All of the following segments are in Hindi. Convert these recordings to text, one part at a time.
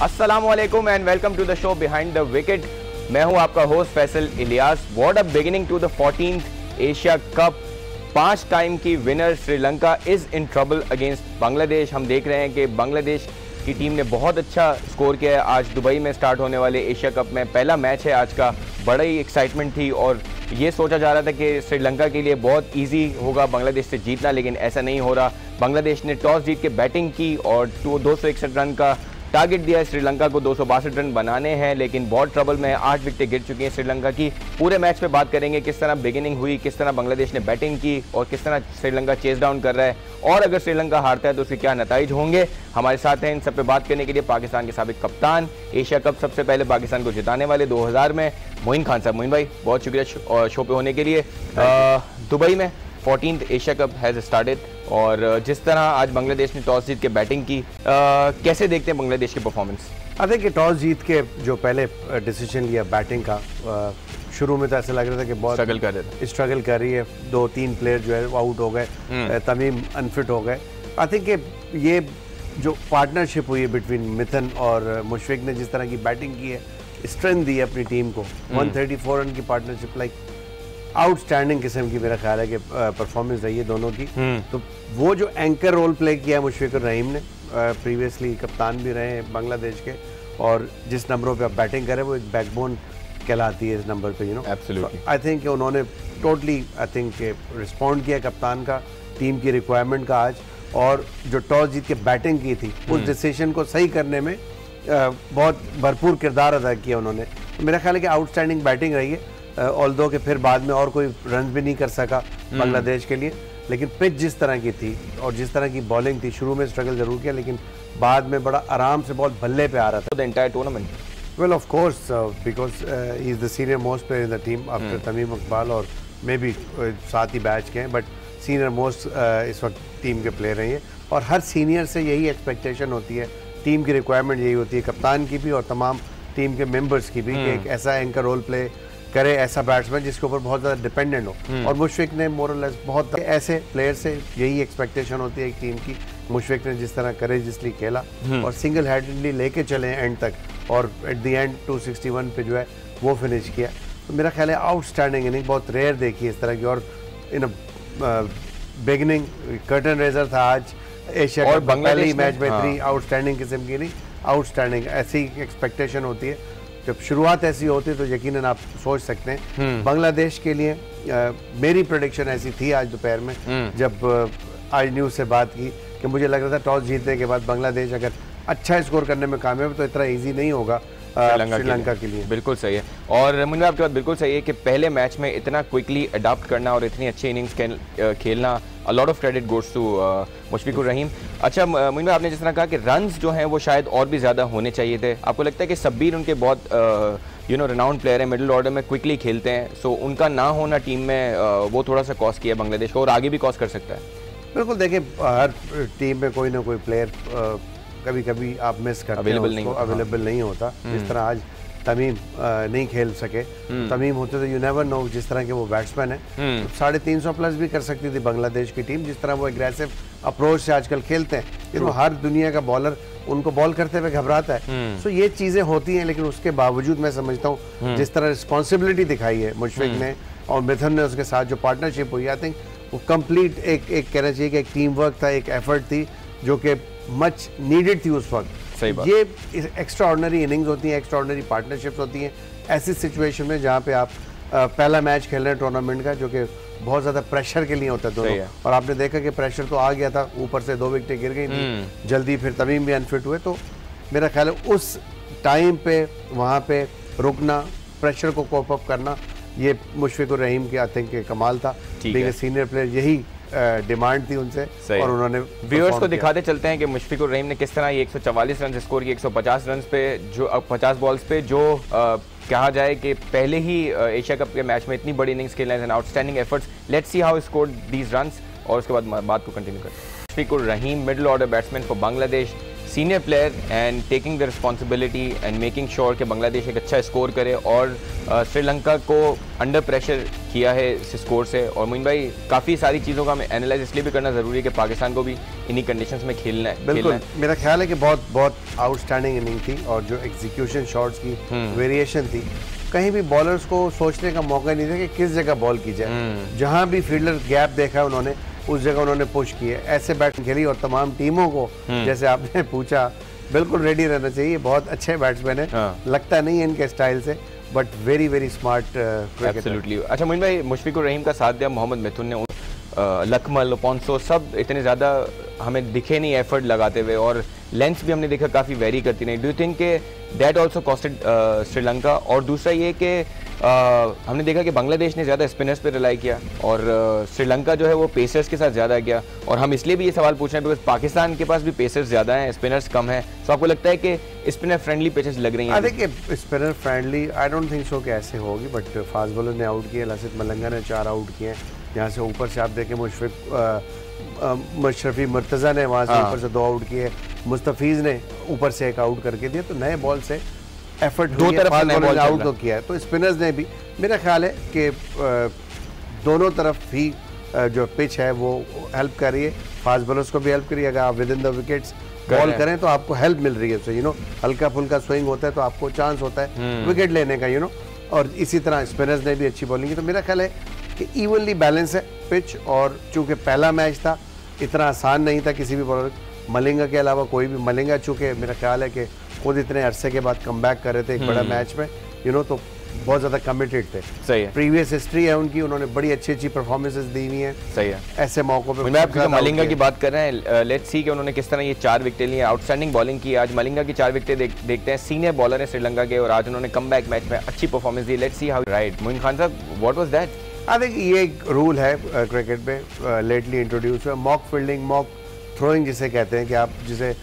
अस्सलामुअलैकुम and welcome to the show behind the wicket. मैं हूं आपका host Faisal Ilyas. What a beginning to the 14th Asia Cup. 5 time की winner Sri Lanka is in trouble against Bangladesh. हम देख रहे हैं कि बांग्लादेश की टीम ने बहुत अच्छा स्कोर किया है। आज दुबई में स्टार्ट होने वाले एशिया कप में पहला मैच है आज का। बड़ा ही एक्साइटमेंट थी और ये सोचा जा रहा था कि श्रीलंका के लिए बहुत इजी होगा बांग्लादेश से जीतना, लेकिन ऐसा नहीं हो रहा। बांग्लादेश ने टॉस जीत के बैटिंग की और 261 रन का टारगेट दिया है श्रीलंका को। 262 रन बनाने हैं, लेकिन बहुत ट्रबल में 8 विकेटें गिर चुकी हैं श्रीलंका की। पूरे मैच पे बात करेंगे किस तरह बिगिनिंग हुई, किस तरह बांग्लादेश ने बैटिंग की और किस तरह श्रीलंका चेस डाउन कर रहा है, और अगर श्रीलंका हारता है तो उसके क्या नतीजे होंगे। हमारे साथ हैं इन सब पे बात करने के लिए पाकिस्तान के साबिक कप्तान, एशिया कप सबसे पहले पाकिस्तान को जिताने वाले 2000 में, मोइन खान साहब। मोइन भाई बहुत शुक्रिया शो पे होने के लिए। दुबई में 14th Asia cup has started और जिस तरह आज बांग्लादेश ने टॉस जीत के बैटिंग की, कैसे देखते हैं बांग्लादेश की परफॉर्मेंस? आई थिंक टॉस जीत के जो पहले डिसीजन लिया बैटिंग का, शुरू में तो ऐसा लग रहा था कि बहुत स्ट्रगल कर रही है। 2-3 प्लेयर जो है आउट हो गए, तमीम अनफिट हो गए। आई थिंक ये जो पार्टनरशिप हुई है बिटवीन मिथन और मुशफिक ने, जिस तरह की बैटिंग की है, स्ट्रेंथ दी है अपनी टीम को। 134 रन की पार्टनरशिप लाइक आउटस्टैंडिंग किस्म की मेरा ख्याल है कि परफॉर्मेंस रही है दोनों की। तो वो जो एंकर रोल प्ले किया मुशफिकुर रहीम ने, प्रीवियसली कप्तान भी रहे हैं बांग्लादेश के, और जिस नंबरों पे आप बैटिंग करें वो एक बैकबोन कहलाती है इस नंबर पे, एब्सोल्युटली। आई थिंक उन्होंने टोटली रिस्पॉन्ड किया कप्तान का, टीम की रिक्वायरमेंट का आज, और जो टॉस जीत के बैटिंग की थी उस डिसीजन को सही करने में बहुत भरपूर किरदार अदा किया उन्होंने। तो मेरा ख्याल है कि आउटस्टैंडिंग बैटिंग रही है, ऑल्दो के फिर बाद में और कोई रन भी नहीं कर सका बांग्लादेश के लिए। लेकिन पिच जिस तरह की थी और जिस तरह की बॉलिंग थी, शुरू में स्ट्रगल जरूर किया लेकिन बाद में बड़ा आराम से बॉल बल्ले पे आ रहा था। The entire tournament, well of course because he is the senior most player in the team after Tamim Iqbal, और मे बी साथ ही बैच के हैं, बट सीनियर मोस्ट इस वक्त टीम के प्लेयर हैं ये। और हर सीनियर से यही एक्सपेक्टेशन होती है, टीम की रिक्वायरमेंट यही होती है, कप्तान की भी और तमाम टीम के मेंबर्स की भी, कि एक ऐसा एंकर रोल प्ले करे, ऐसा बैट्समैन जिसके ऊपर बहुत ज़्यादा डिपेंडेंट हो। और मुशफिक ने मोरलेस बहुत ऐसे प्लेयर से यही एक्सपेक्टेशन होती है एक टीम की। मुशफिक ने जिस तरह करेजियसली खेला और सिंगल हैंडेडली लेके चले एंड तक, और एट द एंड 261 पे जो है वो फिनिश किया। तो मेरा ख्याल है आउटस्टैंडिंग इनिंग बहुत रेयर देखी इस तरह की। और इन बिगनिंग कर्टन रेजर था आज एशिया और का पहले मैच में, इतनी आउटस्टैंडिंग किस्म की नहीं, आउटस्टैंडिंग ऐसी एक्सपेक्टेशन होती है। जब शुरुआत ऐसी होती है तो यकीनन आप सोच सकते हैं बांग्लादेश के लिए। मेरी प्रेडिक्शन ऐसी थी आज दोपहर में जब आज न्यूज़ से बात की, कि मुझे लग रहा था टॉस जीतने के बाद बांग्लादेश अगर अच्छा स्कोर करने में कामयाब तो इतना इजी नहीं होगा श्रीलंका के लिए। बिल्कुल सही है। और मुझे आपकी बात बिल्कुल सही है कि पहले मैच में इतना क्विकली अडॉप्ट करना और इतनी अच्छी इनिंग्स खेलना, a lot of credit goes to Mushfiqur Rahim. अच्छा मुझे आपने जिस तरह कहा कि रन्स जो हैं वो शायद और भी ज़्यादा होने चाहिए थे, आपको लगता है कि सब्बीर उनके बहुत रिनाउंड प्लेयर है, मिडिल ऑर्डर में क्विकली खेलते हैं, सो उनका ना होना टीम में वो थोड़ा सा कॉस्ट किया बांग्लादेश को और आगे भी कॉस्ट कर सकता है? बिल्कुल, देखिए हर टीम में कोई ना कोई प्लेयर कभी कभी आप मिस करते हैं, अवेलेबल नहीं होता। जिस तरह आज तमीम नहीं खेल सके, तमीम होते तो यू नेवर नो, जिस तरह के वो बैट्समैन है, 350 प्लस भी कर सकती थी बांग्लादेश की टीम, जिस तरह वो एग्रेसिव अप्रोच से आजकल खेलते हैं। तो हर दुनिया का बॉलर उनको बॉल करते हुए घबराता है। सो ये चीज़ें होती हैं, लेकिन उसके बावजूद मैं समझता हूँ जिस तरह रिस्पॉन्सिबिलिटी दिखाई है मुशफिक ने और मिथुन ने, उसके साथ जो पार्टनरशिप हुई, आई थिंक वो कंप्लीट एक कहना चाहिए कि एक टीम वर्क था, एक एफर्ट थी जो कि मच नीडेड थी उस वक्त। सही बात। ये एक्स्ट्रा ऑर्डिनरी इनिंग्स होती हैं, एक्स्ट्रा ऑर्डिनरी पार्टनरशिप्स होती हैं ऐसी सिचुएशन में जहाँ पे आप पहला मैच खेल रहे हैं टूर्नामेंट का, जो कि बहुत ज़्यादा प्रेशर के लिए होता है दोनों। और आपने देखा कि प्रेशर तो आ गया था, ऊपर से 2 विकेटें गिर गई थी जल्दी, फिर तमीम भी अनफिट हुए। तो मेरा ख्याल है उस टाइम पे वहाँ पे रुकना, प्रेशर को कोप अप करना, ये मुशफिकुर रहीम के आई थिंक कमाल था। सीनियर प्लेयर यही डिमांड थी उनसे, और उन्होंने व्यूअर्स को दिखाते चलते हैं कि मुशफिकुर रहीम ने किस तरह ये 144 रन स्कोर किए 150 रन पे, जो 50 बॉल्स पे, जो कहा जाए कि पहले ही एशिया कप के मैच में इतनी बड़ी इनिंग्स खेलना है, outstanding efforts. Let's see how scored these runs और उसके बाद बात को कंटिन्यू करते हैं। Mushfiqur Rahim, middle order batsman for Bangladesh, senior player and taking the responsibility and making sure कि बांग्लादेश एक अच्छा स्कोर करे, और श्रीलंका को अंडर प्रेशर किया है इस स्कोर से। और मोइन भाई, काफ़ी सारी चीज़ों का हमें एनालाइज इसलिए भी करना ज़रूरी है कि पाकिस्तान को भी इन्हीं कंडीशंस में खेलना है। बिल्कुल, मेरा ख्याल है कि बहुत आउटस्टैंडिंग इनिंग थी, और जो एग्जीक्यूशन शॉट्स की वेरिएशन थी, कहीं भी बॉलर्स को सोचने का मौका नहीं था कि किस जगह बॉल की जाए। जहां भी फील्डर गैप देखा है उन्होंने, उस जगह उन्होंने पुश किए, ऐसे बैटिंग खेली। और तमाम टीमों को, जैसे आपने पूछा, बिल्कुल रेडी रहना चाहिए। बहुत अच्छे बैट्समैन है, लगता नहीं है इनके स्टाइल से, but very very smart absolutely. अच्छा मोइन भाई, मुशफिकुर रहीम का साथ दिया मोहम्मद मिथुन ने, लकमल, पोंसो सब इतने ज़्यादा हमें दिखे नहीं एफर्ट लगाते हुए, और लेंथ भी हमने देखा काफ़ी वेरी करती नहीं। डू यू थिंक के दैट ऑल्सो कॉस्टेड श्रीलंका? और दूसरा ये कि हमने देखा कि बांग्लादेश ने ज़्यादा स्पिनर्स पे रिलाई किया, और श्रीलंका जो है वो पेसर्स के साथ ज़्यादा गया। और हम इसलिए भी ये सवाल पूछ रहे हैं बिकॉज पाकिस्तान के पास भी पेसर्स ज़्यादा हैं, स्पिनर्स कम हैं। तो आपको लगता है कि स्पिनर फ्रेंडली पिचेस लग रही हैं? देखिए, spinner friendly I don't think so कि ऐसे होगी, बट फास्ट बॉलर ने आउट किए, लसित मलंगा ने 4 आउट किए हैं। यहाँ से ऊपर से आप देखें, मुशरफी मुर्तज़ा ने वहाँ से ऊपर से 2 आउट किए, मुस्तफीज़ ने ऊपर से 1 आउट करके दिया। तो नए बॉल से एफर्ट दो तरफ से आउट तो किया है, तो स्पिनर्स ने भी, मेरा ख्याल है कि दोनों तरफ ही जो पिच है वो हेल्प कर रही है। फास्ट बॉलर्स को भी हेल्प करिए, अगर आप with in the wickets ball करें तो आपको हेल्प मिल रही है उससे, हल्का फुल्का स्विंग होता है तो आपको चांस होता है विकेट लेने का, और इसी तरह स्पिनर्स ने भी अच्छी बॉलिंग की। तो मेरा ख्याल है कि इवनली बैलेंस है पिच, और चूंकि पहला मैच था, इतना आसान नहीं था किसी भी बॉलर, मलिंगा के अलावा कोई भी। मलिंगा चूंकि मेरा ख्याल है कि खुद इतने अरसे के बाद कमबैक कर रहे थे एक बड़ा मैच में, तो बहुत ज़्यादा कमिटेड थे। सही है, प्रीवियस हिस्ट्री है उनकी, उन्होंने बड़ी अच्छी परफॉर्मेंसेस दी हुई हैं। सही है, ऐसे मौकों पे। मैं आपको मलिंगा की बात कर रहे हैं, लेट्स सी कि उन्होंने किस तरह ये 4 विकेटें ली, आउटस्टैंडिंग बॉलिंग की। आज मलिंगा की 4 विकेटें देखते हैं, सीनियर बॉलर है श्रीलंका के, और आज उन्होंने कमबैक मैच में अच्छी परफॉर्मेंस दी। Let's see how right. Moin Khan साहब, what was that? I think ये एक रूल है क्रिकेट में, लेटली इंट्रोड्यूस हुआ, मॉक फील्डिंग, मॉक थ्रोइंग जिसे कहते हैं, कि आप जिसे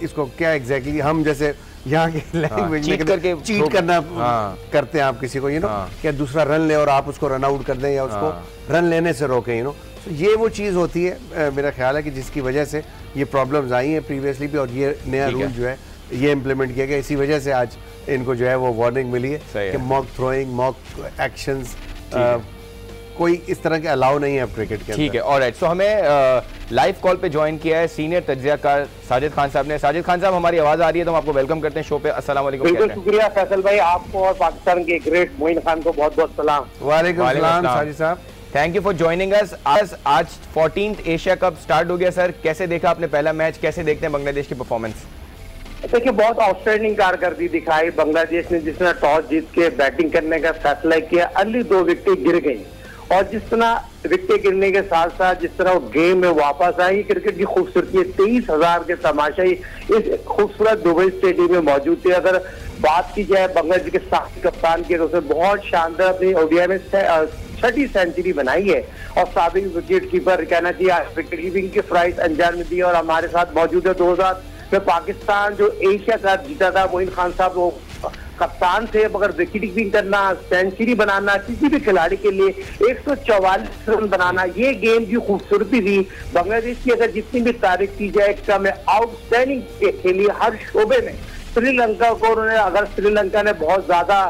इसको क्या एग्जैक्टली हम जैसे यहाँ की लैंग्वेज में चीट करना करते हैं आप किसी को, क्या दूसरा रन ले और आप उसको रन आउट कर दें या उसको रन लेने से रोकें, तो ये वो चीज़ होती है, मेरा ख्याल है कि जिसकी वजह से ये प्रॉब्लम्स आई हैं प्रीवियसली भी, और ये नया रूल जो है ये इम्प्लीमेंट किया गया। इसी वजह से आज इनको जो है वो वार्निंग मिली है कि मॉक थ्रोइंग, मॉक एक्शंस कोई इस तरह के अलाउ नहीं है क्रिकेट के अंदर। ठीक है, ऑलराइट। सो हमें लाइव कॉल पे ज्वाइन किया है सीनियर तज्जियाकार साजिद खान साहब ने। साजिद खान साहब, हमारी आवाज आ रही है तो हम आपको वेलकम करते हैं शो पे। अस्सलाम वालेकुम। बिल्कुल शुक्रिया फैसल भाई, आपको और पाकिस्तान के ग्रेट मोइन खान को बहुत बहुत सलाम। वालेकुम सलाम साजिद साहब, thank you for joining us. आज 14th एशिया कप स्टार्ट हो गया सर, कैसे देखा आपने पहला मैच, कैसे देखते हैं बांग्लादेश की परफॉर्मेंस? देखिए, बहुत आउटस्टैंडिंग कारकर्दगी दिखाई बांग्लादेश ने, जिसने टॉस जीत के बैटिंग करने का फैसला किया। अर्ली 2 विकेट गिर गई, और जिस तरह विकेट गिरने के साथ साथ जिस तरह वो गेम में वापस आई, क्रिकेट की खूबसूरती है। 23,000 के तमाशाई इस खूबसूरत दुबई स्टेडियम में मौजूद थे। अगर बात की जाए बांग्लादेश के साबिक कप्तान की, तो उसने बहुत शानदार अपनी ओडीआई में 6ठी सेंचुरी बनाई है, और साबिक विकेट कीपर कहना चाहिए आज विकेट कीपिंग की प्राइस अंजाम में दी। और हमारे साथ मौजूद है 2000 में पाकिस्तान जो एशिया कप जीता था, मोइन खान साहब वो कप्तान थे, मगर विकेट कीपिंग करना, सेंचुरी बनाना किसी भी खिलाड़ी के लिए 144 रन बनाना, ये गेम की खूबसूरती थी। बांग्लादेश की अगर जितनी भी तारीफ की जाए कम है, आउटस्टैंडिंग खेली हर शोबे में। श्रीलंका को उन्होंने, अगर श्रीलंका ने बहुत ज्यादा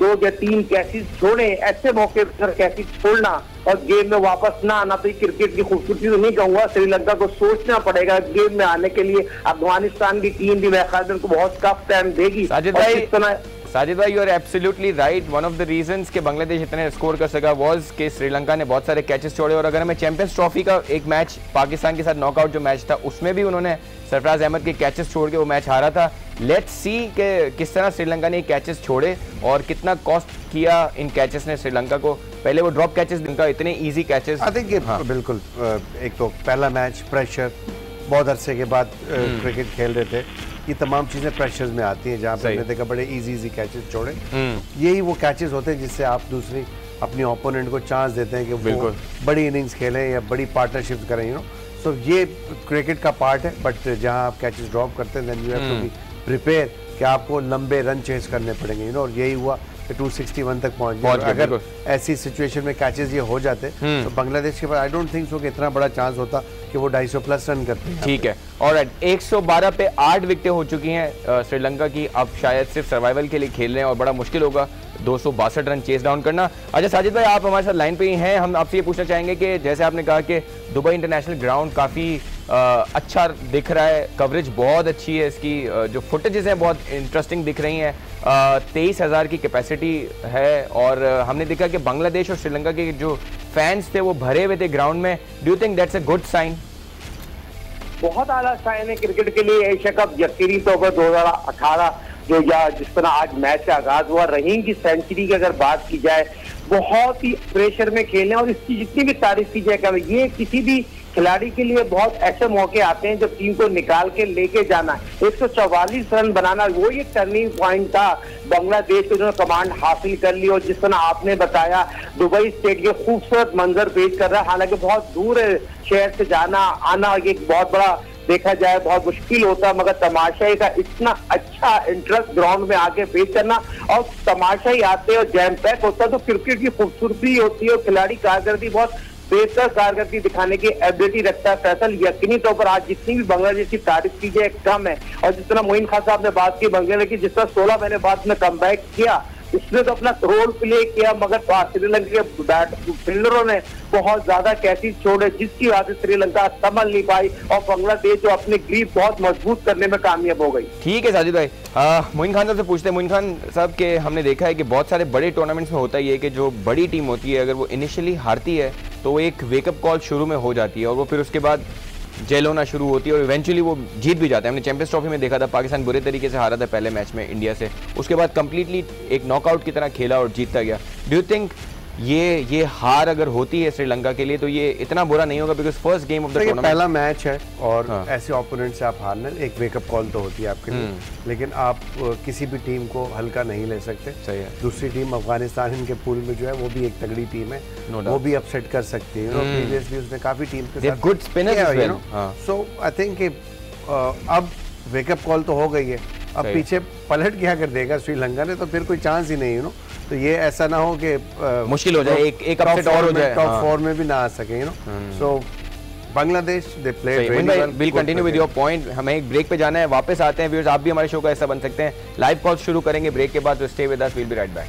2 या 3 कैचेस छोड़े, ऐसे मौके पर कैचेस छोड़ना और गेम में वापस ना आना, तो क्रिकेट की खूबसूरती तो नहीं कहूंगा। श्रीलंका को सोचना पड़ेगा गेम में आने के लिए। अफगानिस्तान की टीम भी मेरे ख्याल में उनको बहुत टफ टाइम देगी। साजिद भाई, you are absolutely right. One of the reasons कि बांग्लादेश इतने स्कोर कर सका वाज कि श्रीलंका ने बहुत सारे कैचेस छोड़े। और अगर हमें चैंपियंस ट्रॉफी का एक मैच पाकिस्तान के साथ नॉकआउट जो मैच था, उसमें भी उन्होंने सरफराज अहमद के कैचेस छोड़ के वो मैच हारा था। लेट्स सी कि किस तरह श्रीलंका ने कैचेस छोड़े और कितना कॉस्ट किया इन कैचेस ने श्रीलंका को। पहले वो ड्रॉप कैचेस, इनका इतने इजी कैचेस। आई थिंक बिल्कुल, एक तो पहला मैच, प्रेशर, बहुत अरसे के बाद क्रिकेट खेल रहे थे, ये तमाम चीज़ें प्रेशर्स में आती हैं। जहाँ पे हमने देखा बड़े इजी कैचेस छोड़े, यही वो कैचेस होते हैं जिससे आप दूसरी अपनी ओपोनेंट को चांस देते हैं कि वो बड़ी इनिंग्स खेलें या बड़ी पार्टनरशिप्स करें, सो ये क्रिकेट का पार्ट है। बट जहाँ आप कैचेस ड्रॉप करते हैं, then you have to be prepare कि आपको लंबे रन चेस करने पड़ेंगे, और यही हुआ कि 261 तक पहुंच गए। अगर ऐसी सिचुएशन में कैचेस ये हो जाते तो बांग्लादेश के पास आई डोंट थिंक सो कि इतना बड़ा चांस होता कि वो 250 प्लस रन करते हैं। ठीक है, और 112 पे 8 विकेटें हो चुकी हैं श्रीलंका की। अब शायद सिर्फ सर्वाइवल के लिए खेल रहे हैं और बड़ा मुश्किल होगा 262 रन चेस डाउन करना। अच्छा साजिद भाई, आप हमारे साथ लाइन पे ही हैं। हम आपसे ये पूछना चाहेंगे कि जैसे आपने कहा कि दुबई इंटरनेशनल ग्राउंड काफ़ी अच्छा दिख रहा है, कवरेज बहुत अच्छी है इसकी, जो फुटेजेस हैं बहुत इंटरेस्टिंग दिख रही हैं, 23,000 की कैपेसिटी है, और हमने देखा कि बांग्लादेश और श्रीलंका के जो फैंस थे वो भरे हुए थे ग्राउंड में। Do you think that's a good sign? बहुत आला साइन है क्रिकेट के लिए एशिया कप। यकीनी तौर पर 2018 जो या जिस तरह आज मैच का आगाज हुआ, रहीम की सेंचुरी की अगर बात की जाए, बहुत ही प्रेशर में खेलने और इसकी जितनी भी तारीफ की जाए कम। ये किसी भी खिलाड़ी के लिए बहुत ऐसे मौके आते हैं जब टीम को निकाल के लेके जाना है। 144 रन बनाना वो ये टर्निंग पॉइंट था। बांग्लादेश को जो कमांड हासिल कर ली, और जिस तरह आपने बताया दुबई स्टेट के खूबसूरत मंजर पेश कर रहा है। हालांकि बहुत दूर है शहर से जाना आना, एक बहुत बड़ा देखा जाए बहुत मुश्किल होता, मगर तमाशाई का इतना अच्छा इंटरेस्ट ग्राउंड में आके पेश करना, और तमाशाई आते और जैम पैक होता तो क्रिकेट की खूबसूरती होती है और खिलाड़ी कारकर्दगी बहुत बेहतर कारकर्दगी दिखाने की एबिलिटी रखता है। फैसल यकीनी तौर पर आज जितनी भी बांग्लादेश की तारीफ की जाए कम है। और जिस तरह मोइन खान साहब ने बात की बांग्लादेश की, जिस तरह 16 महीने बाद में कमबैक किया, उसने तो अपना रोल प्ले किया, मगर श्रीलंका के फील्डरों ने बहुत ज्यादा कैची छोड़े जिसकी वजह से श्रीलंका संभल नहीं पाई और बांग्लादेश जो अपनी ग्रीप बहुत मजबूत करने में कामयाब हो गई। ठीक है साजिद भाई, मोइन खान साहब से पूछते हैं। मोइन खान साहब के हमने देखा है कि बहुत सारे बड़े टूर्नामेंट्स में होता ही है कि जो बड़ी टीम होती है अगर वो इनिशियली हारती है तो एक वेकअप कॉल शुरू में हो जाती है और वो फिर उसके बाद जेल होना शुरू होती है और इवेंचुअली वो जीत भी जाता है। हमने चैंपियंस ट्रॉफी में देखा था, पाकिस्तान बुरे तरीके से हारा था पहले मैच में इंडिया से, उसके बाद कंप्लीटली एक नॉकआउट की तरह खेला और जीतता गया। डू यू थिंक ये हार अगर होती है श्रीलंका के लिए तो ये इतना बुरा नहीं होगा? Because first game of the tournament, पहला मैच है और ऐसे ओपोनेंट से आप हारना, एक वेकअप कॉल तो होती है आपके लिए, लेकिन आप किसी भी टीम को हल्का नहीं ले सकते। सही है। दूसरी टीम अफगानिस्तान इनके पूल में जो है वो भी एक तगड़ी टीम है, वो भी अपसेट कर सकती है। प्रीवियसली उसने काफी टीम के साथ good spinner, so I think अब वेकअप कॉल तो हो गई है, अब पीछे पलट के अगर देगा श्रीलंका ने तो फिर कोई चांस ही नहीं, तो ये ऐसा ना हो कि मुश्किल हो जाए, एक अपसेट और हो जाए, टॉप 4 में भी ना आ सके, so Bangladesh they played very well. Will continue with your point. हमें एक ब्रेक पे जाना है, वापस आते हैं। व्यूअर्स, आप भी हमारे शो का हिस्सा बन सकते हैं। लाइव कॉल शुरू करेंगे ब्रेक के बाद, तो stay with us, we will be right back.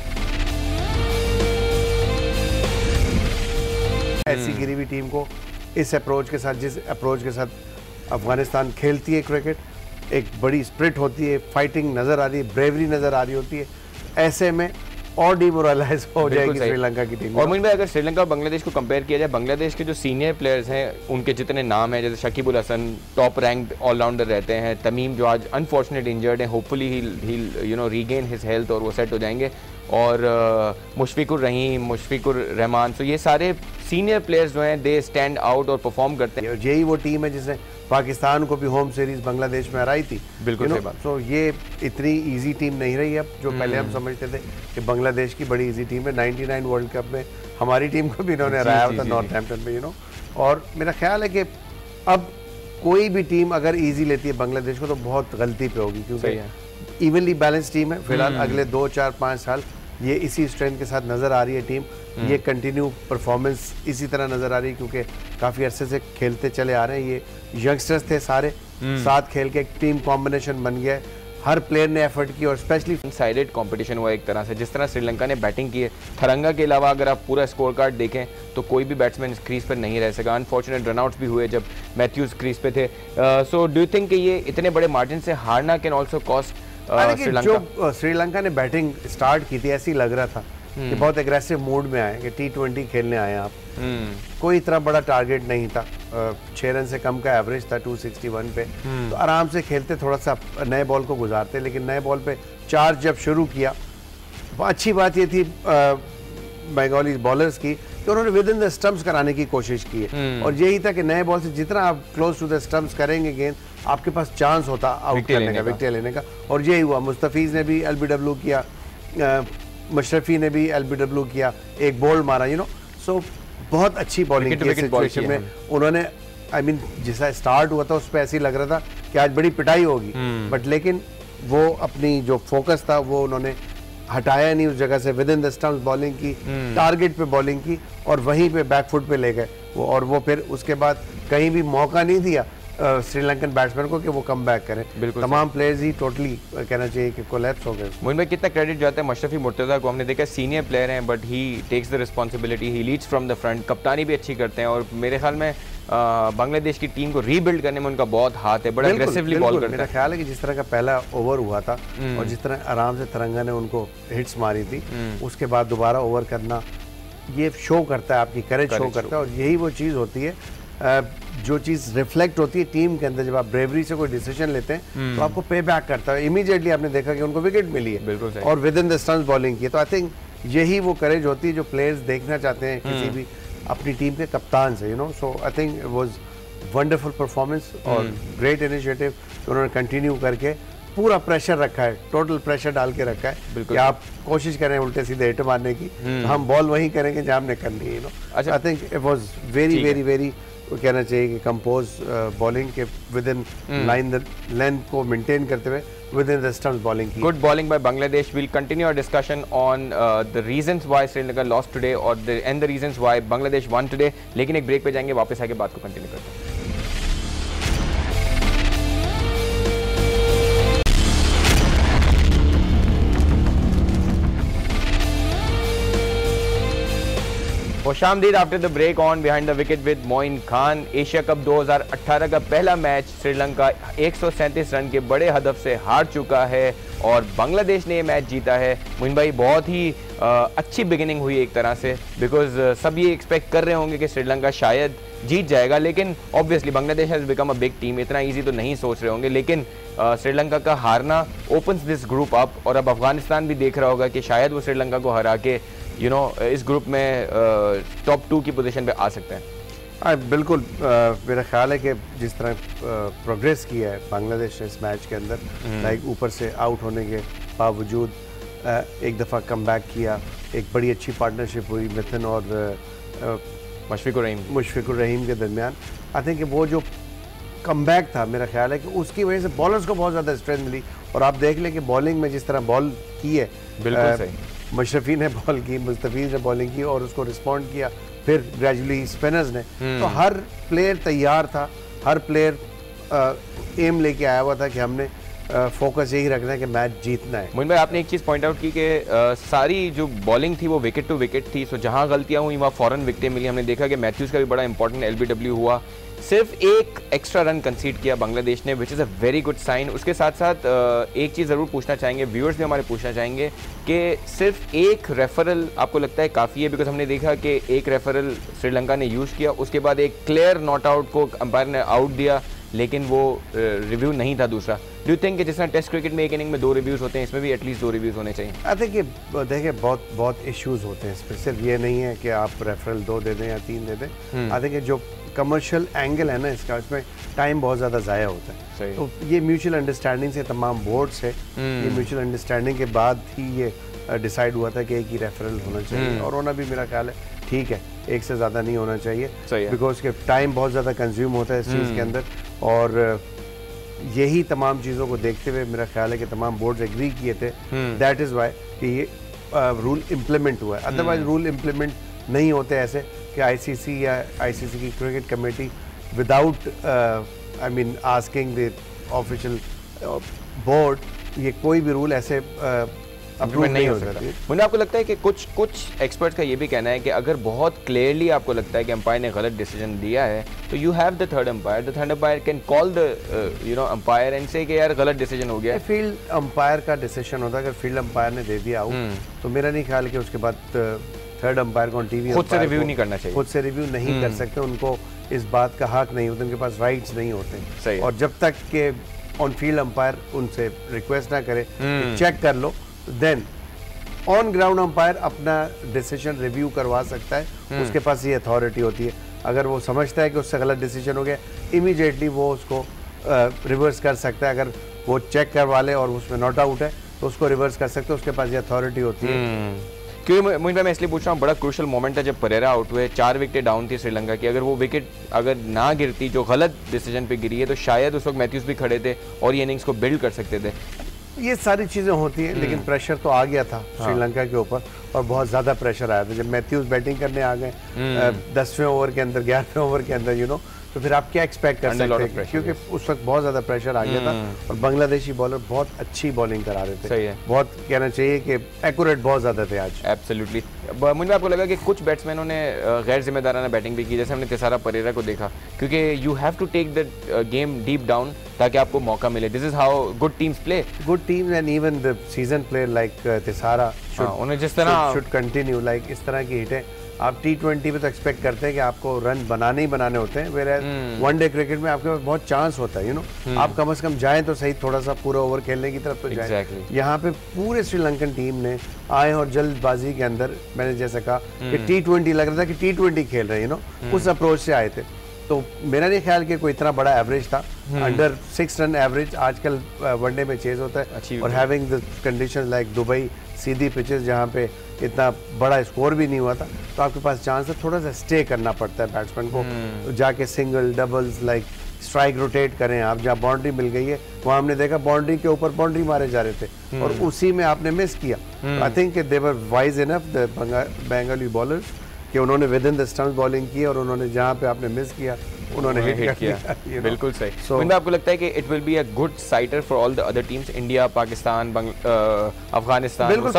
ऐसी गिरी हुई टीम को इस अप्रोच के साथ, जिस अप्रोच के साथ अफगानिस्तान खेलती है क्रिकेट, एक बड़ी स्प्रिट होती है, फाइटिंग नजर आ रही है, ब्रेवरी नजर आ रही होती है, ऐसे में और डिमोरलाइज हो जाएगी श्रीलंका की टीम। और मोइन भाई, अगर श्रीलंका और बांग्लादेश को कंपेयर किया जाए, बांग्लादेश के जो सीनियर प्लेयर्स हैं उनके जितने नाम हैं, जैसे Shakibul Hasan top ranked allrounder रहते हैं, तमीम जो आज अनफॉर्चुनेट इंजर्ड है, hopefully he regain his health और वो सेट हो जाएंगे, और मुशफिकुर रहीम, मुशफिकुर रहमान, तो ये सारे सीनियर प्लेयर्स जो हैं दे स्टैंड आउट और परफॉर्म करते हैं। यही वो टीम है जिसने पाकिस्तान को भी होम सीरीज बांग्लादेश में हराई थी। बिल्कुल सही बात। तो ये इतनी इजी टीम नहीं रही अब, जो पहले हम समझते थे कि बांग्लादेश की बड़ी इजी टीम है। 99 वर्ल्ड कप में हमारी टीम को भी इन्होंने हराया था नॉर्थहैम्पटन में, और मेरा ख्याल है कि अब कोई भी टीम अगर इजी लेती है बांग्लादेश को तो बहुत गलती पे होगी, क्योंकि इवनली बैलेंस टीम है। फिलहाल अगले 2, 4, 5 साल ये इसी स्ट्रेंथ के साथ नजर आ रही है टीम, ये कंटिन्यू परफॉर्मेंस इसी तरह नजर आ रही है, क्योंकि काफ़ी अरसे से खेलते चले आ रहे हैं। ये यंगस्टर्स थे सारे, साथ खेल के एक टीम कॉम्बिनेशन बन गया है, हर प्लेयर ने एफर्ट की, और स्पेशली साइडेड कंपटीशन हुआ एक तरह से। जिस तरह श्रीलंका ने बैटिंग की है, थरंगा के अलावा अगर आप पूरा स्कोर कार्ड देखें तो कोई भी बैट्समैन क्रीज पर नहीं रह सका। अनफॉर्चुनेट रनआउट्स भी हुए जब मैथ्यूज क्रीज पे थे। सो डू यू थिंक कि ये इतने बड़े मार्जिन से हारना कैन ऑल्सो कॉस्ट श्रीलंका? जो श्रीलंका ने बैटिंग स्टार्ट की थी, ऐसी लग रहा था कि बहुत एग्रेसिव मूड में आए कि T20 खेलने आए आप। कोई इतना बड़ा टारगेट नहीं था, 6 रन से कम का एवरेज था 261 पे, तो आराम से खेलते, थोड़ा सा नए बॉल को गुजारते, लेकिन नए बॉल पे चार्ज जब शुरू किया, अच्छी बात ये थी बंगाली बॉलर्स की कि उन्होंने विद इन द स्टंप्स कराने की कोशिश की है, और यही था कि नए बॉल से जितना आप क्लोज टू द स्टंप्स करेंगे गेंद, आपके पास चांस होता आउट करने का, विकेट लेने का, और यही हुआ। मुस्तफीज ने भी LBW किया, मशरफी ने भी LBW किया, एक बॉल मारा, सो बहुत अच्छी बॉलिंग की सिचुएशन में उन्होंने, आई मीन जैसा स्टार्ट हुआ था उस पर ऐसे ही लग रहा था कि आज बड़ी पिटाई होगी, बट लेकिन वो अपनी जो फोकस था वो उन्होंने हटाया नहीं उस जगह से, with in the stumps bowling की, टारगेट पे बॉलिंग की, और वहीं पे बैकफुट पे ले गए वो, और वो फिर उसके बाद कहीं भी मौका नहीं दिया श्रीलंकन बैट्समैन को कि वो कम बैक करें। तमाम प्लेयर्स ही टोटली कहना चाहिए कि कोलैप्स हो गए। मोइन भाई कितना क्रेडिट जाता है मशरफी मुर्तज़ा को, हमने देखा सीनियर प्लेयर हैं but he takes the responsibility, he leads from the front, कप्तानी भी अच्छी करते हैं और मेरे ख्याल में बांग्लादेश की टीम को रीबिल्ड करने में उनका बहुत हाथ है, बड़ा अग्रेसिवली बॉल करते हैं। मेरा ख्याल है कि जिस तरह का पहला ओवर हुआ था और जिस तरह आराम से तिरंगा ने उनको हिट्स मारी थी, उसके बाद दोबारा ओवर करना, ये शो करता है आपकी करेज शो करता है। और यही वो चीज़ होती है जो चीज़ रिफ्लेक्ट होती है टीम के अंदर। जब आप ब्रेवरी से कोई डिसीजन लेते हैं तो आपको पे बैक करता है। इमीडिएटली आपने देखा कि उनको विकेट मिली है और with in the stumps bowling की है। तो आई थिंक यही वो करेज होती है जो प्लेयर्स देखना चाहते हैं किसी भी अपनी टीम के कप्तान से, you know. So I think it was wonderful performance और ग्रेट इनिशिएटिव। उन्होंने कंटिन्यू करके पूरा प्रेशर रखा है, टोटल प्रेशर डाल के रखा है कि आप कोशिश करें उल्टे सीधे हिट मारने की, तो हम बॉल वहीं करेंगे जहाँ हमने करनी है, you know. I think it was very very very कहना चाहिए कि कंपोज बॉलिंग के within line the length को मेंटेन करते हुए within the stumps bowling की। Good bowling by Bangladesh. We'll continue our discussion on the reasons why Sri Lanka lost today और the reasons why Bangladesh won today, लेकिन एक ब्रेक पे जाएंगे, वापस आके बात को कंटिन्यू करते हैं। खुशामदीद after the break on behind the wicket with Moin Khan. Asia Cup 2018 का पहला मैच श्रीलंका 137 रन के बड़े हदफ से हार चुका है और बांग्लादेश ने ये मैच जीता है। मोइन भाई बहुत ही अच्छी बिगिनिंग हुई एक तरह से, बिकॉज सब ये एक्सपेक्ट कर रहे होंगे कि श्रीलंका शायद जीत जाएगा, लेकिन obviously Bangladesh has become a big team, इतना ईजी तो नहीं सोच रहे होंगे, लेकिन श्रीलंका का हारना ओपन्स दिस ग्रुप अप और अब अफगानिस्तान भी देख रहा होगा कि शायद वो श्रीलंका को हरा के यू नो इस ग्रुप में टॉप 2 की पोजीशन पे आ सकते हैं। बिल्कुल मेरा ख्याल है कि जिस तरह प्रोग्रेस किया है बांग्लादेश ने इस मैच के अंदर, लाइक ऊपर से आउट होने के बावजूद एक दफ़ा कम बैक किया, एक बड़ी अच्छी पार्टनरशिप हुई मिथुन और मुशफिकुर रहीम के दरमियान। आई थिंक वो जो कम बैक था, मेरा ख्याल है कि उसकी वजह से बॉलर्स को बहुत ज़्यादा स्ट्रेंथ मिली। और आप देख लें कि बॉलिंग में जिस तरह बॉल की है, बिल्कुल सही, मशरफी ने बॉल की, मुस्तफीज़ ने बॉलिंग की और उसको रिस्पॉन्ड किया, फिर ग्रेजुअली स्पिनर्स ने। तो हर प्लेयर तैयार था, हर प्लेयर एम लेके आया हुआ था कि हमने फोकस यही रखना है कि मैच जीतना है। मोइन भाई आपने एक चीज़ पॉइंट आउट की कि सारी जो बॉलिंग थी वो विकेट टू विकेट थी, सो जहाँ गलतियाँ हुई वहाँ फ़ौरन विकेटें मिली। हमने देखा कि मैथ्यूज़ का भी बड़ा इंपॉर्टेंट LBW हुआ, सिर्फ एक एक्स्ट्रा रन कंसीड किया बांग्लादेश ने, which is a very good sign. उसके साथ साथ एक चीज़ ज़रूर पूछना चाहेंगे, व्यूअर्स भी हमारे पूछना चाहेंगे कि सिर्फ एक रेफरल आपको लगता है काफ़ी है? बिकॉज हमने देखा कि एक रेफरल श्रीलंका ने यूज़ किया, उसके बाद एक क्लियर नॉट आउट को अंपायर ने आउट दिया, लेकिन वो रिव्यू नहीं था दूसरा। डू यू थिंक कि जिस तरह टेस्ट क्रिकेट में एक इनिंग में 2 रिव्यूज़ होते हैं, इसमें भी एटलीस्ट 2 रिव्यूज़ होने चाहिए? आई थिंक ये देखिए बहुत इश्यूज़ होते हैं इसमें, सिर्फ ये नहीं है कि आप रेफरल 2 दे दें या 3 दे दें। आई थिंक जो कमर्शियल एंगल है ना इसका, इसमें टाइम बहुत ज़्यादा ज़ाया होता है। तो ये म्यूचुअल अंडरस्टैंडिंग से तमाम बोर्ड से ये म्यूचुअल अंडरस्टैंडिंग के बाद ही ये डिसाइड हुआ था कि एक ही रेफरल होना चाहिए, और होना भी मेरा ख्याल है ठीक है, एक से ज़्यादा नहीं होना चाहिए, बिकॉज के टाइम बहुत ज़्यादा कंज्यूम होता है इस चीज़ के अंदर। और यही तमाम चीज़ों को देखते हुए मेरा ख्याल है कि तमाम बोर्ड्स एग्री किए थे, दैट इज़ वाई कि ये रूल इम्प्लीमेंट हुआ है। अदरवाइज रूल इम्प्लीमेंट नहीं होते ऐसे कि ICC या ICC की cricket committee without I mean asking the official board ये कोई भी रूल ऐसे अप्रूव नहीं हो सकता। मुझे आपको लगता है कि कुछ एक्सपर्ट्स का ये भी कहना है कि अगर बहुत क्लियरली आपको लगता है कि अंपायर ने गलत डिसीजन दिया है, तो you have the third umpire can call the you know umpire and से कि यार गलत डिसीजन हो गया। फील्ड अंपायर का डिसीजन होता है, अगर फील्ड अंपायर ने दे दिया आउट तो मेरा नहीं ख्याल कि उसके बाद थर्ड अंपायर को टीवी खुद से रिव्यू नहीं करना चाहिए, खुद से रिव्यू नहीं कर सकते, उनको इस बात का हक नहीं होता, उनके पास राइट्स नहीं होते। और जब तक के ऑन फील्ड अंपायर उनसे रिक्वेस्ट ना करे चेक कर लो, देन ऑन ग्राउंड अंपायर अपना डिसीजन रिव्यू करवा सकता है, उसके पास ये अथॉरिटी होती है। अगर वो समझता है कि उससे गलत डिसीजन हो गया, इमीडिएटली वो उसको रिवर्स कर सकता है। अगर वो चेक करवा ले और उसमें नॉट आउट है तो उसको रिवर्स कर सकते हैं, उसके पास ये अथॉरिटी होती है। क्योंकि मुझे मैं इसलिए पूछ रहा हूँ, बड़ा क्रूशल मोमेंट है जब परेरा आउट हुए, 4 विकेटें डाउन थी श्रीलंका की। अगर वो विकेट अगर ना गिरती जो गलत डिसीजन पे गिरी है, तो शायद उस वक्त मैथ्यूज भी खड़े थे और ये इनिंग्स को बिल्ड कर सकते थे। ये सारी चीज़ें होती हैं, लेकिन प्रेशर तो आ गया था श्रीलंका के ऊपर और बहुत ज़्यादा प्रेशर आया था। जब मैथ्यूज बैटिंग करने आ गए 10वें ओवर के अंदर, 11वें ओवर के अंदर, तो फिर आप क्या एक्सपेक्ट कर सकते हैं, क्योंकि उस वक्त बहुत ज़्यादा प्रेशर आ गया था और बांग्लादेशी बॉलर बहुत अच्छी बॉलिंग करा रहे थे। सही है, बहुत कहना चाहिए कि एक्यूरेट बहुत ज़्यादा थे आज। एब्सोल्युटली। मुझे आपको लगा कि कुछ बैट्समैनों ने गैर जिम्मेदाराना बैटिंग भी की, जैसे हमने तिसारा परेरा को देखा, क्योंकि you have to take the game deep down ताकि आपको मौका मिले। This is how good teams play. Good teams and even the season player like Thisara उन्हें जिस तरह शुड कंटिन्यू, लाइक इस तरह की हिटें आप T20 में तो एक्सपेक्ट करते हैं कि आपको रन बनाने ही बनाने होते हैं, वेयर वनडे क्रिकेट में आपके पास बहुत चांस होता है, आप कम से कम जाएं तो सही, थोड़ा सा पूरा ओवर खेलने की तरफ तो जाएं। यहाँ पे पूरे श्रीलंकन टीम ने आए और जल्दबाजी के अंदर, मैंने जैसा कहा कि T20 लग रहा था कि T20 खेल रहे हैं, उस अप्रोच से आए थे। तो मेरा नहीं ख्याल कि कोई इतना बड़ा एवरेज था, अंडर 6 रन एवरेज आजकल वनडे में चेज होता है, और having the condition like Dubai, Sidhi pitches जहाँ पे इतना बड़ा स्कोर भी नहीं हुआ था, तो आपके पास चांस है थोड़ा सा स्टे करना पड़ता है बैट्समैन को, तो जाके single doubles like strike rotate करें आप। जहाँ बाउंड्री मिल गई है वहाँ हमने देखा बाउंड्री के ऊपर बाउंड्री मारे जा रहे थे और उसी में आपने मिस किया। I think they were wise enough the Bengali bowlers कि उन्होंने with in the stumps bowling की और उन्होंने जहाँ पे आपने मिस किया उन्होंने हिट किया। बिल्कुल सही। मुझे आपको लगता है कि it will be a good sighter for all the other teams, India, Pakistan, Afghanistan. बिल्कुल,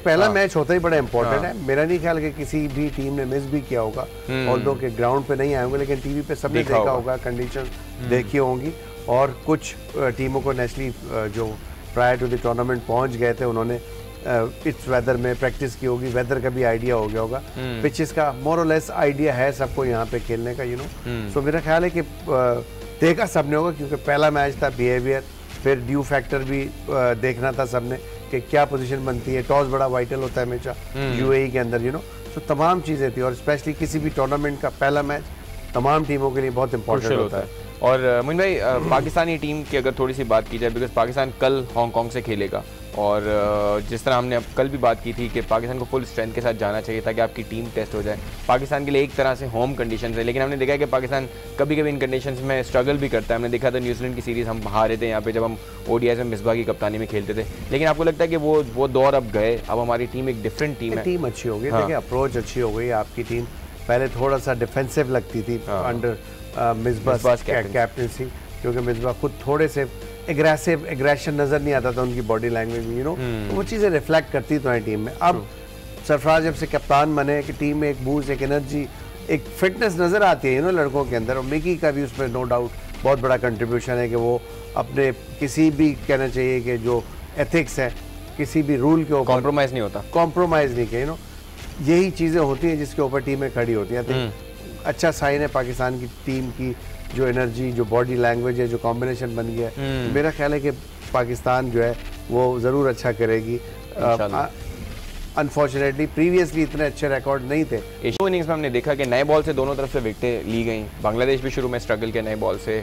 पहला मैच होता ही बड़ा इंपॉर्टेंट है। मेरा नहीं ख्याल कि किसी भी टीम ने मिस भी किया होगा, ऑल्दो के ग्राउंड पे नहीं आए होंगे, लेकिन टीवी पे सबने देखा होगा, कंडीशन देखी होंगी। और कुछ टीमों को नेशनली जो प्रायर टू द टूर्नामेंट पहुंच गए थे, उन्होंने इस वेदर में प्रैक्टिस की होगी, वेदर का भी आइडिया हो गया होगा, पिचेस का मोर और लेस आइडिया है सबको यहाँ पे खेलने का, सो मेरा ख्याल है कि देखा सबने होगा, क्योंकि पहला मैच था, बिहेवियर, फिर ड्यू फैक्टर भी देखना था सबने कि क्या पोजीशन बनती है, टॉस बड़ा वाइटल होता है हमेशा यूएई के अंदर, सो तमाम चीज़ें थी, और स्पेशली किसी भी टूर्नामेंट का पहला मैच तमाम टीमों के लिए बहुत इंपॉर्टेंट होता है। और मुइन भाई, पाकिस्तानी टीम की अगर थोड़ी सी बात की जाए, बिकॉज पाकिस्तान कल हांगकांग से खेलेगा, और जिस तरह हमने कल भी बात की थी कि पाकिस्तान को फुल स्ट्रेंथ के साथ जाना चाहिए ताकि आपकी टीम टेस्ट हो जाए। पाकिस्तान के लिए एक तरह से होम कंडीशंस है, लेकिन हमने देखा है कि पाकिस्तान कभी कभी इन कंडीशंस में स्ट्रगल भी करता है। हमने देखा था न्यूजीलैंड की सीरीज़ हम हारे थे यहाँ पे, जब हम ODI में मिसबा की कप्तानी में खेलते थे। लेकिन आपको लगता है कि वो दौर अब गए, अब हमारी टीम एक डिफरेंट टीम है, टीम अच्छी हो गई, देखिए अप्रोच अच्छी हो गई आपकी टीम। पहले थोड़ा सा डिफेंसिव लगती थी अंडर मिसबा कैप्टनसी, क्योंकि मिसबा खुद थोड़े से एग्रेशन नजर नहीं आता था उनकी बॉडी लैंग्वेज में, तो वो चीज़ें रिफ्लेक्ट करती तो है टीम में। अब सरफराज जब से कप्तान बने कि टीम में एक बूस्ट, एक एनर्जी, एक फिटनेस नजर आती है लड़कों के अंदर, और मिकी का भी उसमें नो डाउट बहुत बड़ा कंट्रीब्यूशन है कि वो अपने किसी भी कहना चाहिए कि जो एथिक्स है, किसी भी रूल के ऊपर कॉम्प्रोमाइज़ नहीं होता, कॉम्प्रोमाइज़ नहीं किया, यही चीज़ें होती हैं जिसके ऊपर टीमें खड़ी होती हैं। अच्छा साइन है पाकिस्तान की टीम की, जो एनर्जी, जो बॉडी लैंग्वेज है, जो कॉम्बिनेशन बन गया है। मेरा ख्याल है कि पाकिस्तान जो है वो ज़रूर अच्छा करेगी। अनफॉर्चुनेटली प्रीवियसली इतने अच्छे रिकॉर्ड नहीं थे। एशिया इनिंग्स में हमने देखा कि नए बॉल से दोनों तरफ से विकेटें ली गई। बांग्लादेश भी शुरू में स्ट्रगल किया नए बॉल से,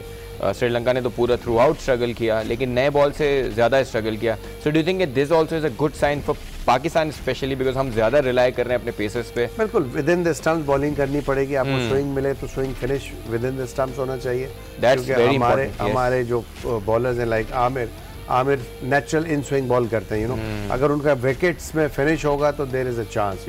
श्रीलंका ने तो पूरा थ्रू आउट स्ट्रगल किया, लेकिन नए बॉल से ज़्यादा स्ट्रगल किया। So do you think this also is a good sign for Pakistan especially, because हम ज़्यादा रिलाई कर रहे हैं अपने पेसर्स पे? बिल्कुल, with in the stumps bowling करनी पड़ेगी आपको, स्विंग मिले तो swing finish with in the stumps होना चाहिए। हमारे जो बॉलर्स हैं like Aamir natural in swing ball करते हैं, अगर उनका विकेट्स में फिनिश होगा तो देयर इज अ चांस,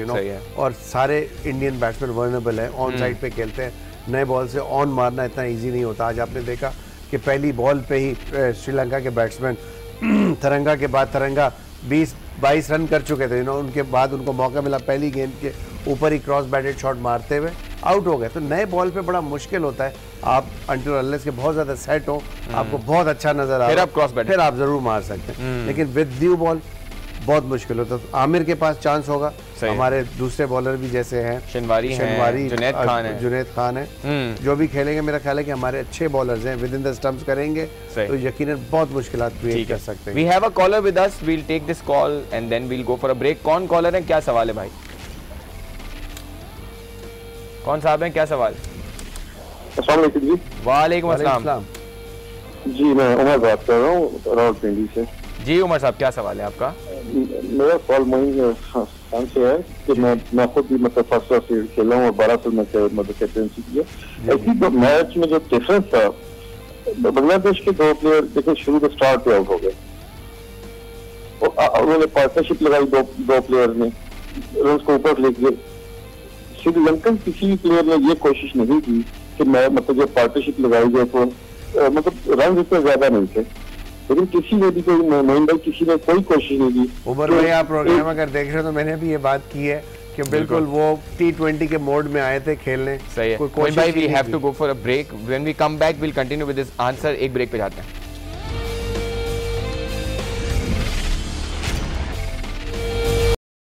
और सारे इंडियन बैट्समैन वर्नेबल है, ऑन साइड पे खेलते हैं, नए बॉल से ऑन मारना इतना इजी नहीं होता। आज आपने देखा कि पहली बॉल पे ही श्रीलंका के बैट्समैन तरंगा के बाद तरंगा 20-22 रन कर चुके थे, उनके बाद उनको मौका मिला पहली गेंद के ऊपर ही क्रॉस बैटेड शॉट मारते हुए आउट हो गए। तो नए बॉल पे बड़ा मुश्किल होता है, आप अंटिल अनलेस के बहुत ज्यादा सेट हो, आपको बहुत अच्छा नजर आ रहा है, फिर आप जरूर मार सकते हैं, लेकिन विद न्यू बॉल बहुत मुश्किल होता है। तो आमिर के पास चांस होगा, हमारे दूसरे बॉलर भी जैसे हैं शनवारी जुनैद खान है, जो भी खेलेंगे मेरा ख्याल है कि हमारे अच्छे बॉलर्स हैं, विद इन द स्टंप्स करेंगे तो यकीनन बहुत मुश्किलात क्रिएट कर सकते हैं। We have a caller with us, we will take this call and then we will go for a break. कौन कॉलर है, क्या सवाल है भाई? कौन साहब हैं, क्या सवाल? अस्सलाम वालेकुम जी। वालेकुम अस्सलाम जी, मैं उमर बात कर रहा हूँ रावलपिंडी से। जी उमर साहब, क्या सवाल है आपका? मेरा सवाल मोइन खान से है कि मैं खुद भी मतलब फर्स्ट क्लास खेला हूँ और 12 साल में मतलब कैप्टनसी की है। ऐसी मैच में जो डिफरेंस था, बांग्लादेश के 2 प्लेयर देखिए शुरू के स्टार्ट पे आउट हो गए, उन्होंने पार्टनरशिप लगाई दो प्लेयर ने, रन को ऊपर ले गए। श्रीलंकन किसी प्लेयर ने ये कोशिश नहीं की कि मैं मतलब जब पार्टनरशिप लगाई जाए तो मतलब रन इतने ज्यादा नहीं थे, लेकिन किसी ने भी कोई मोइन भाई किसी ने कोई कोशिश नहीं की। उमर भाई आप प्रोग्राम अगर देख रहे हो तो मैंने भी ये बात की है कि बिल्कुल वो T20 के मोड में आए थे खेलने। सही है। मोइन भाई we have to go for a break, when we come back will continue with this answer. एक ब्रेक पे जाते हैं।